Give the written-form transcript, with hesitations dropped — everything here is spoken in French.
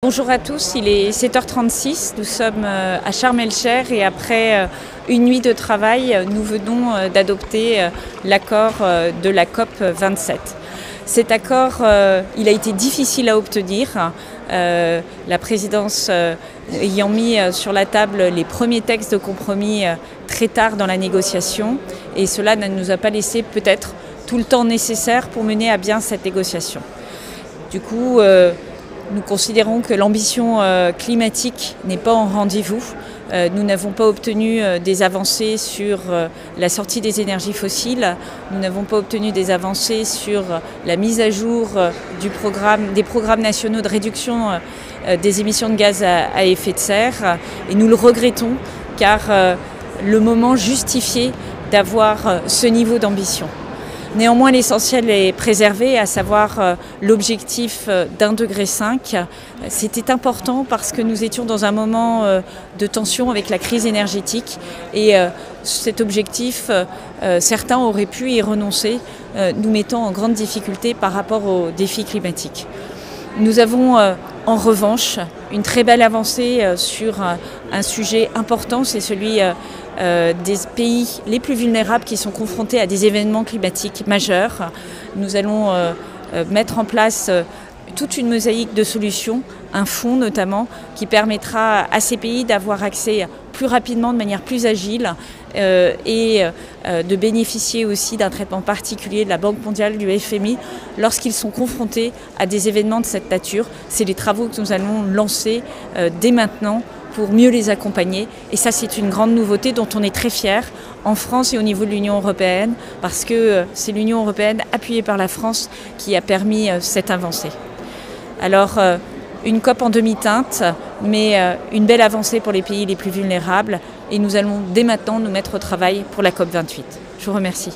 Bonjour à tous, il est 7h36, nous sommes à Sharm el-Sheikh et après une nuit de travail, nous venons d'adopter l'accord de la COP 27. Cet accord, il a été difficile à obtenir, la présidence ayant mis sur la table les premiers textes de compromis très tard dans la négociation, et cela ne nous a pas laissé peut-être tout le temps nécessaire pour mener à bien cette négociation. Du coup, nous considérons que l'ambition climatique n'est pas en rendez-vous. Nous n'avons pas obtenu des avancées sur la sortie des énergies fossiles. Nous n'avons pas obtenu des avancées sur la mise à jour des programmes nationaux de réduction des émissions de gaz à effet de serre. Et nous le regrettons car le moment justifiait d'avoir ce niveau d'ambition. Néanmoins, l'essentiel est préservé, à savoir l'objectif d'1,5 degré. C'était important parce que nous étions dans un moment de tension avec la crise énergétique et cet objectif, certains auraient pu y renoncer, nous mettant en grande difficulté par rapport aux défis climatiques. Nous avons en revanche une très belle avancée sur un sujet important, c'est celui des pays les plus vulnérables qui sont confrontés à des événements climatiques majeurs. Nous allons mettre en place toute une mosaïque de solutions, un fonds notamment, qui permettra à ces pays d'avoir accès plus rapidement, de manière plus agile et de bénéficier aussi d'un traitement particulier de la Banque mondiale, du FMI, lorsqu'ils sont confrontés à des événements de cette nature. C'est les travaux que nous allons lancer dès maintenant pour mieux les accompagner. Et ça, c'est une grande nouveauté dont on est très fiers en France et au niveau de l'Union européenne, parce que c'est l'Union européenne, appuyée par la France, qui a permis cette avancée. Alors, une COP en demi-teinte, mais une belle avancée pour les pays les plus vulnérables. Et nous allons dès maintenant nous mettre au travail pour la COP 28. Je vous remercie.